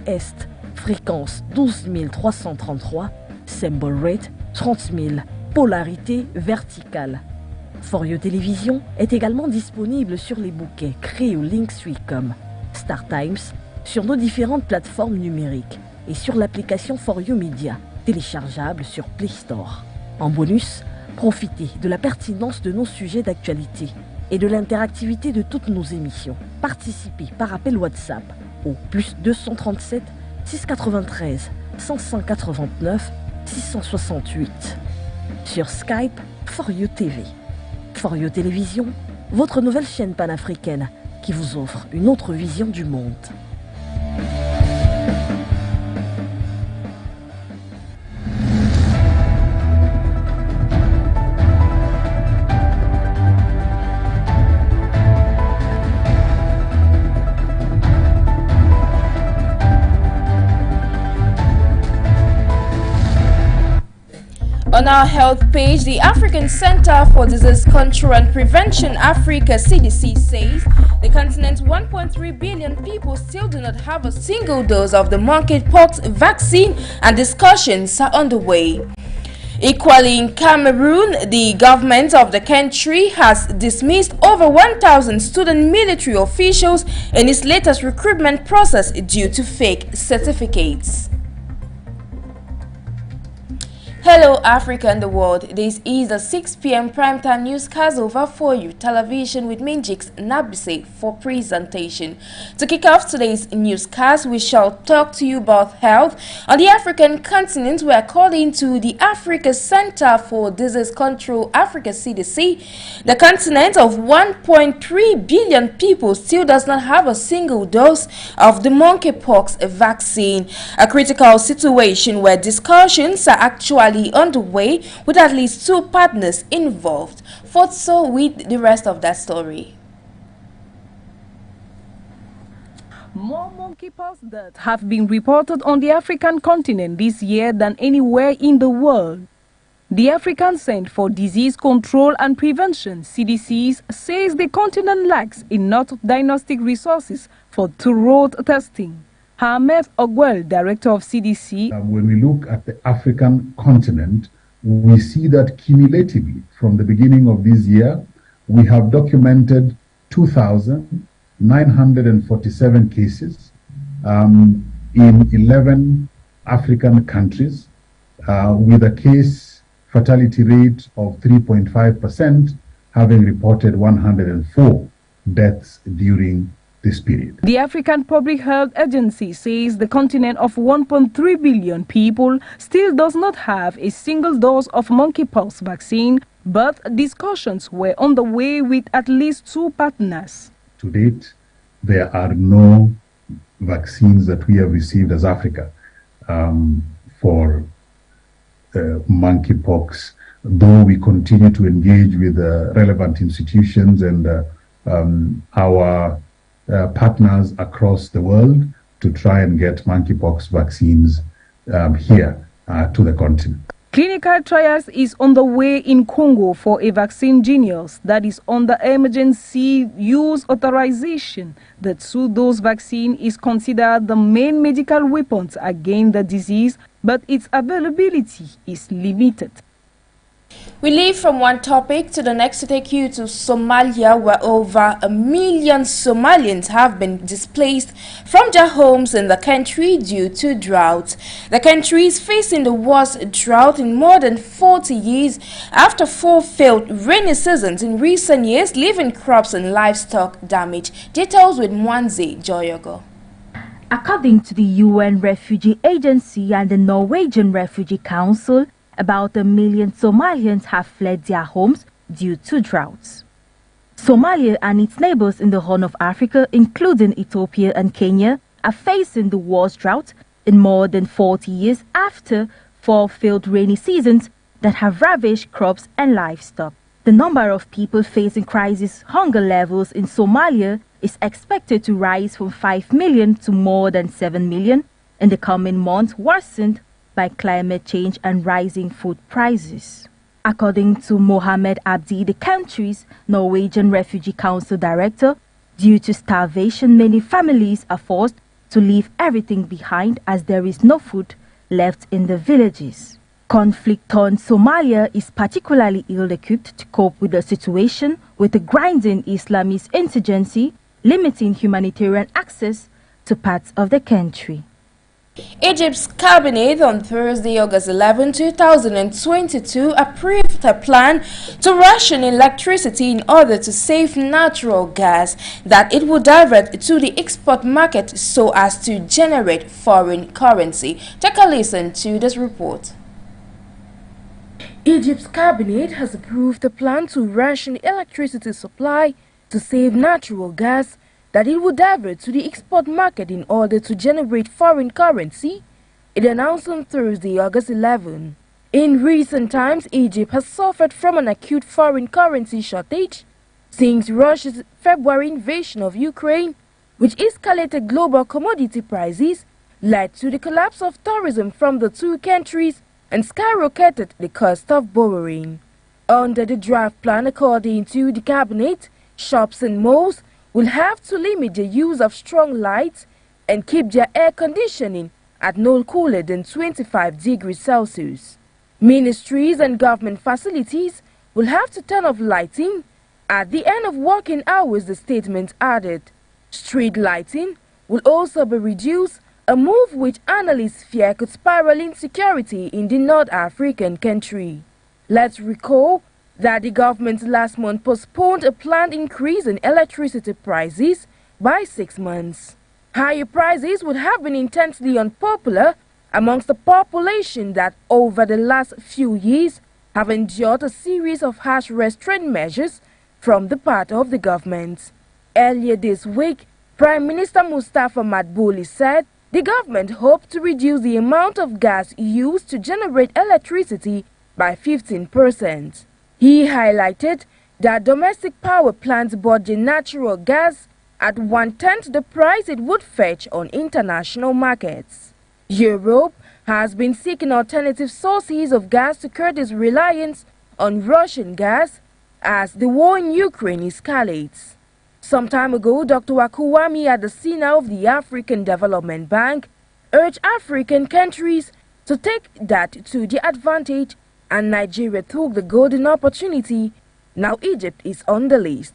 Est, fréquence 12 333, symbol rate 30 000, polarité verticale. For You Télévision est également disponible sur les bouquets créés au Linkswecom, Star Times, sur nos différentes plateformes numériques et sur l'application For You Media, téléchargeable sur Play Store. En bonus, profitez de la pertinence de nos sujets d'actualité et de l'interactivité de toutes nos émissions. Participez par appel WhatsApp au +237 693 589 668. Sur Skype, For You TV. For You Télévision, votre nouvelle chaîne panafricaine qui vous offre une autre vision du monde. On our health page, the African Center for Disease Control and Prevention, Africa CDC, says the continent's 1.3 billion people still do not have a single dose of the monkeypox vaccine, and discussions are underway. Equally in Cameroon, the government of the country has dismissed over 1,000 student military officials in its latest recruitment process due to fake certificates. Hello Africa and the world, this is the 6 p.m. primetime newscast over For You television with Minjix Nabise for presentation. To kick off today's newscast, we shall talk to you about health. On the African continent, we are calling to the Africa Center for Disease Control, Africa CDC. The continent of 1.3 billion people still does not have a single dose of the monkeypox vaccine, a critical situation where discussions are actually underway with at least 2 partners involved. Forth so with the rest of that story. More monkeypox deaths have been reported on the African continent this year than anywhere in the world. The African Center for Disease Control and Prevention, CDC, says the continent lacks enough diagnostic resources for thorough testing. Ahmed Ogwell, director of CDC. When we look at the African continent, we see that cumulatively from the beginning of this year, we have documented 2,947 cases in 11 African countries, with a case fatality rate of 3.5%, having reported 104 deaths during this period. The African Public Health Agency says the continent of 1.3 billion people still does not have a single dose of monkeypox vaccine, but discussions were on the way with at least 2 partners. To date, there are no vaccines that we have received as Africa for monkeypox, though we continue to engage with relevant institutions and our partners across the world to try and get monkeypox vaccines here to the continent. Clinical trials is on the way in Congo for a vaccine Genius that is under emergency use authorization. The 2-dose vaccine is considered the main medical weapon against the disease, but its availability is limited. We leave from one topic to the next to take you to Somalia, where over 1 million Somalians have been displaced from their homes in the country due to drought. The country is facing the worst drought in more than 40 years after 4 failed rainy seasons in recent years, leaving crops and livestock damaged. Details with Mwanze Joyogo. According to the UN Refugee Agency and the Norwegian Refugee Council, about 1 million Somalians have fled their homes due to droughts. Somalia and its neighbors in the Horn of Africa, including Ethiopia and Kenya, are facing the worst drought in more than 40 years after 4 failed rainy seasons that have ravaged crops and livestock. The number of people facing crisis hunger levels in Somalia is expected to rise from 5 million to more than 7 million in the coming months, worsened by climate change and rising food prices. According to Mohamed Abdi, the country's Norwegian Refugee Council director, due to starvation, many families are forced to leave everything behind as there is no food left in the villages. Conflict-torn Somalia is particularly ill-equipped to cope with the situation, with a grinding Islamist insurgency limiting humanitarian access to parts of the country. Egypt's cabinet on Thursday, August 11, 2022 approved a plan to ration electricity in order to save natural gas that it would divert to the export market so as to generate foreign currency. Take a listen to this report. Egypt's cabinet has approved a plan to ration electricity supply to save natural gas that it would divert to the export market in order to generate foreign currency, it announced on Thursday, August 11. In recent times, Egypt has suffered from an acute foreign currency shortage since Russia's February invasion of Ukraine, which escalated global commodity prices, led to the collapse of tourism from the two countries, and skyrocketed the cost of borrowing. Under the draft plan, according to the cabinet, shops and malls will have to limit the use of strong lights and keep their air conditioning at no cooler than 25 degrees Celsius. Ministries and government facilities will have to turn off lighting at the end of working hours, the statement added. Street lighting will also be reduced, a move which analysts fear could spiral insecurity in the North African country. Let's recall that the government last month postponed a planned increase in electricity prices by 6 months. Higher prices would have been intensely unpopular amongst the population that over the last few years have endured a series of harsh restraint measures from the part of the government. Earlier this week, Prime Minister Mustafa Madbouli said the government hoped to reduce the amount of gas used to generate electricity by 15%. He highlighted that domestic power plants bought the natural gas at 1/10 the price it would fetch on international markets. Europe has been seeking alternative sources of gas to curb its reliance on Russian gas as the war in Ukraine escalates. Some time ago, Dr. Akuwami at the scene of the African Development Bank urged African countries to take that to their advantage, and Nigeria took the golden opportunity. Now Egypt is on the list.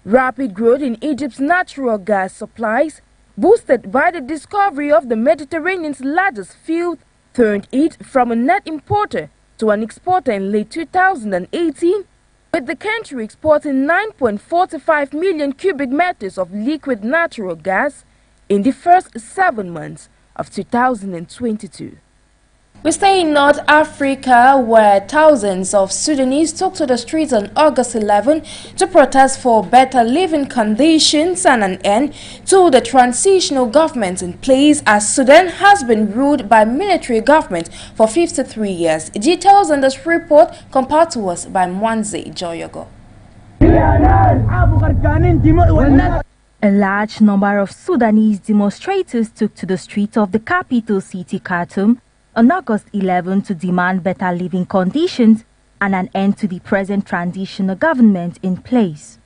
Rapid growth in Egypt's natural gas supplies, boosted by the discovery of the Mediterranean's largest field, turned it from a net importer to an exporter in late 2018, with the country exporting 9.45 million cubic meters of liquid natural gas in the first 7 months of 2022. We stay in North Africa, where thousands of Sudanese took to the streets on August 11 to protest for better living conditions and an end to the transitional government in place, as Sudan has been ruled by military government for 53 years. Details on this report compared to us by Mwanze Joyogo. A large number of Sudanese demonstrators took to the streets of the capital city, Khartoum, on August 11 to demand better living conditions and an end to the present transitional government in place.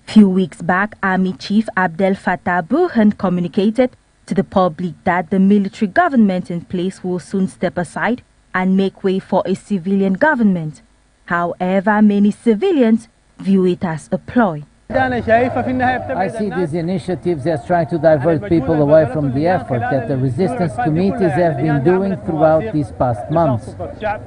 Few weeks back, Army Chief Abdel Fattah Burhan communicated to the public that the military government in place will soon step aside and make way for a civilian government. However, many civilians view it as a ploy. I see these initiatives as trying to divert people away from the effort that the resistance committees have been doing throughout these past months.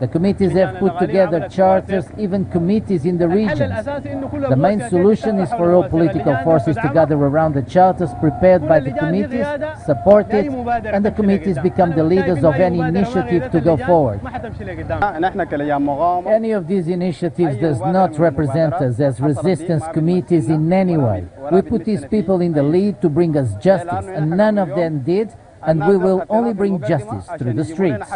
The committees have put together charters, even committees in the regions. The main solution is for all political forces to gather around the charters prepared by the committees, support it, and the committees become the leaders of any initiative to go forward. Any of these initiatives does not represent us as resistance committees in any way. We put these people in the lead to bring us justice, and none of them did, and we will only bring justice through the streets.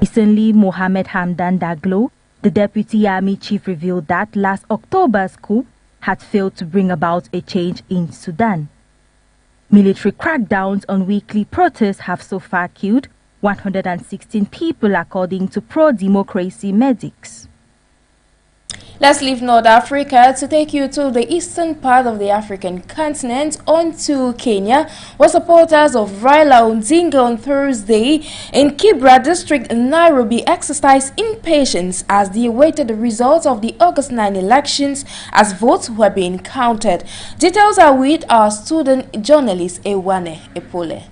Recently, Mohamed Hamdan Daglo, the deputy army chief, revealed that last October's coup had failed to bring about a change in Sudan. Military crackdowns on weekly protests have so far killed 116 people, according to pro-democracy medics. Let's leave North Africa to take you to the eastern part of the African continent, on to Kenya, where supporters of Raila Odinga on Thursday in Kibra district in Nairobi exercised impatience as they awaited the results of the August 9 elections as votes were being counted. Details are with our student journalist Ewane Epole.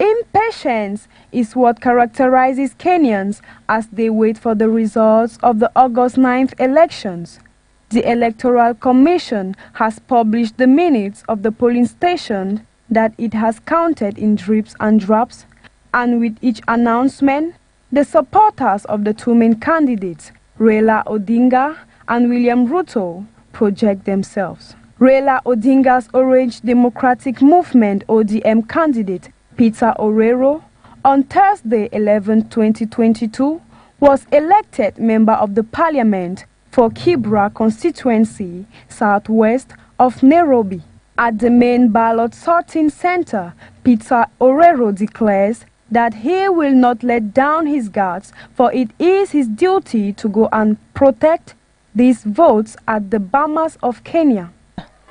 Impatience is what characterizes Kenyans as they wait for the results of the August 9th elections. The Electoral Commission has published the minutes of the polling station that it has counted in drips and drops, and with each announcement, the supporters of the two main candidates, Raila Odinga and William Ruto, project themselves. Raila Odinga's Orange Democratic Movement (ODM) candidate, Peter Orero, on Thursday 11, 2022, was elected Member of the Parliament for Kibra constituency, southwest of Nairobi. At the main ballot sorting center, Peter Orero declares that he will not let down his guards, for it is his duty to go and protect these votes at the Bomas of Kenya.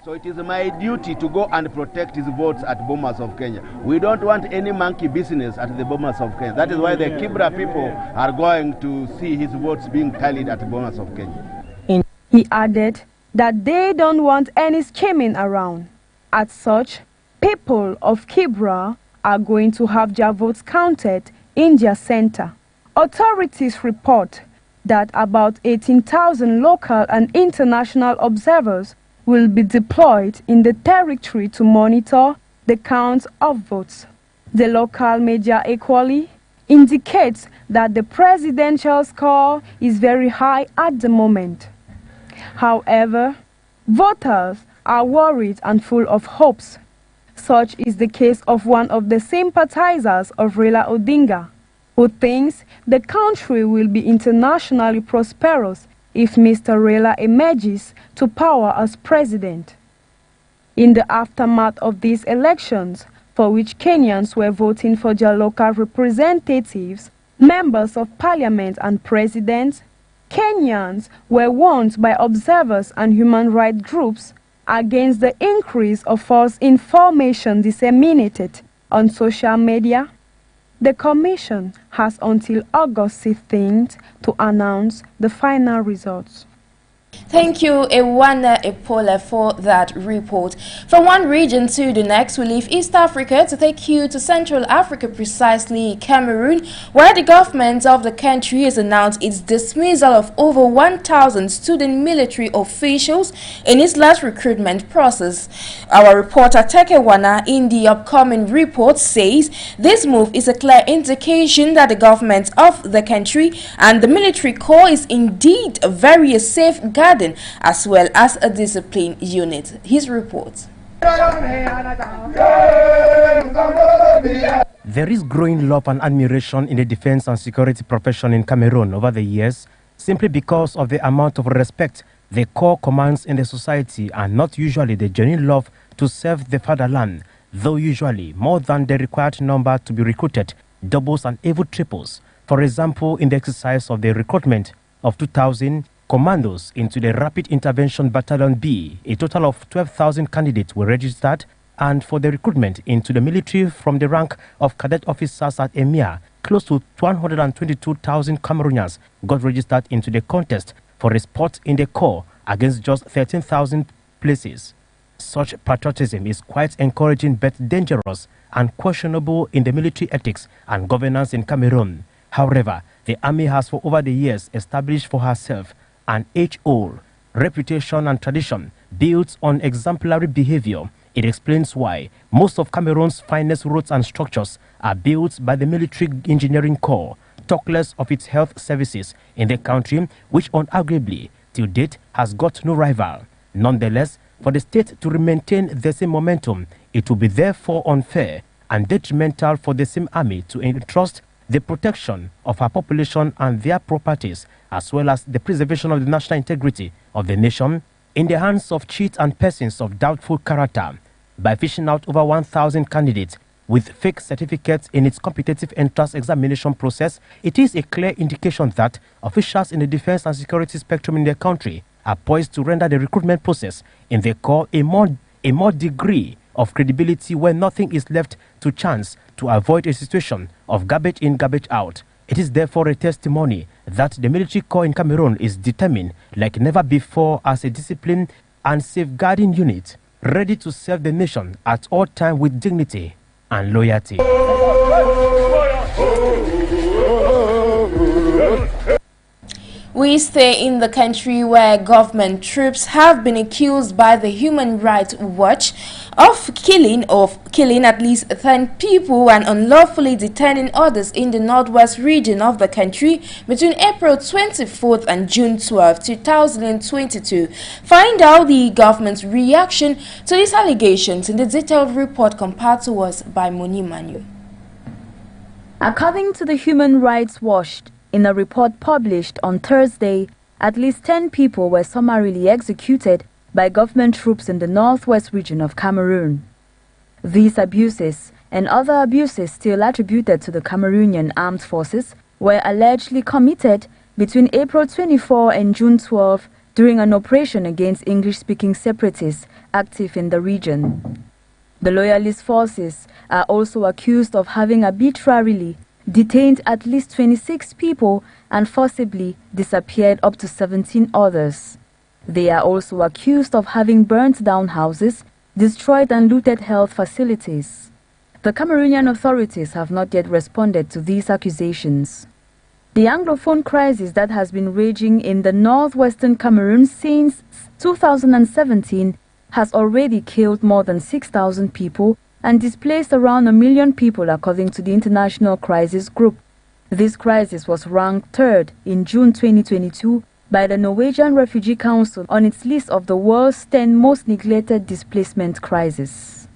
So it is my duty to go and protect his votes at Bomas of Kenya. We don't want any monkey business at the Bomas of Kenya. That is why the Kibra people are going to see his votes being tallied at Bomas of Kenya. He added that they don't want any scheming around. As such, people of Kibra are going to have their votes counted in their center. Authorities report that about 18,000 local and international observers will be deployed in the territory to monitor the count of votes. The local media equally indicates that the presidential score is very high at the moment. However, voters are worried and full of hopes. Such is the case of one of the sympathizers of Raila Odinga, who thinks the country will be internationally prosperous if Mr. Raila emerges to power as president. In the aftermath of these elections, for which Kenyans were voting for their local representatives, members of parliament and presidents, Kenyans were warned by observers and human rights groups against the increase of false information disseminated on social media. The Commission has until August 15th to announce the final results. Thank you, Ewane Epole, for that report. From one region to the next, we leave East Africa to take you to Central Africa, precisely Cameroon, where the government of the country has announced its dismissal of over 1,000 student military officials in its last recruitment process. Our reporter Tekewana in the upcoming report says this move is a clear indication that the government of the country and the military corps is indeed a very safe garden as well as a discipline unit. His report. There is growing love and admiration in the defense and security profession in Cameroon over the years, simply because of the amount of respect the corps commands in the society, and not usually the genuine love to serve the fatherland, though usually more than the required number to be recruited, doubles and even triples. For example, in the exercise of the recruitment of 2,000 commandos into the Rapid Intervention Battalion B, a total of 12,000 candidates were registered, and for the recruitment into the military from the rank of cadet officers at EMIA, close to 122,000 Cameroonians got registered into the contest for a spot in the corps against just 13,000 places. Such patriotism is quite encouraging but dangerous and questionable in the military ethics and governance in Cameroon. However, the army has for over the years established for herself an age-old reputation and tradition built on exemplary behavior. It explains why most of Cameroon's finest roads and structures are built by the military engineering corps, talk less of its health services in the country, which unarguably, till date, has got no rival. Nonetheless, for the state to maintain the same momentum, it will be therefore unfair and detrimental for the same army to entrust the protection of our population and their properties, as well as the preservation of the national integrity of the nation, in the hands of cheats and persons of doubtful character. By fishing out over 1,000 candidates, with fake certificates in its competitive entrance examination process, it is a clear indication that officials in the defense and security spectrum in the country are poised to render the recruitment process in the core a more degree of credibility where nothing is left to chance to avoid a situation of garbage in, garbage out. It is therefore a testimony that the military corps in Cameroon is determined like never before as a disciplined and safeguarding unit, ready to serve the nation at all times with dignity and loyalty. We stay in the country where government troops have been accused by the Human Rights Watch of killing at least 10 people and unlawfully detaining others in the northwest region of the country between April 24th and June 12, 2022. Find out the government's reaction to these allegations in the detailed report compared to us by Moni Manu. According to the Human Rights Watch, in a report published on Thursday, at least 10 people were summarily executed by government troops in the northwest region of Cameroon. These abuses and other abuses still attributed to the Cameroonian armed forces were allegedly committed between April 24 and June 12 during an operation against English-speaking separatists active in the region. The loyalist forces are also accused of having arbitrarily detained at least 26 people and forcibly disappeared up to 17 others. They are also accused of having burnt down houses, destroyed and looted health facilities. The Cameroonian authorities have not yet responded to these accusations. The Anglophone crisis that has been raging in the northwestern Cameroon since 2017 has already killed more than 6,000 people and displaced around 1 million people according to the International Crisis Group. This crisis was ranked third in June 2022 by the Norwegian Refugee Council on its list of the world's 10 most neglected displacement crises.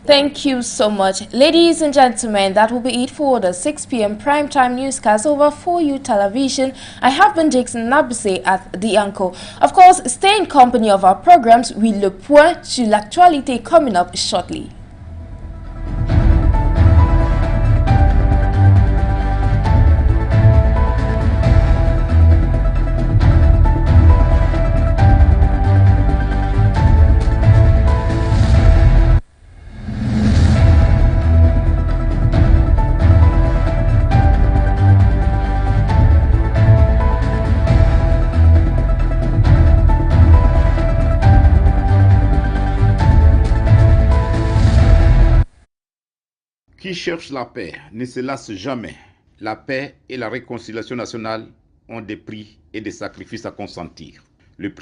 Thank you so much. Ladies and gentlemen, that will be it for the 6 p.m. primetime newscast over 4U television. I have been Jackson Nabuse at the Anchor. Of course, stay in company of our programs. We look forward to l'actualité coming up shortly. Qui cherche la paix ne se lasse jamais. La paix et la réconciliation nationale ont des prix et des sacrifices à consentir. Le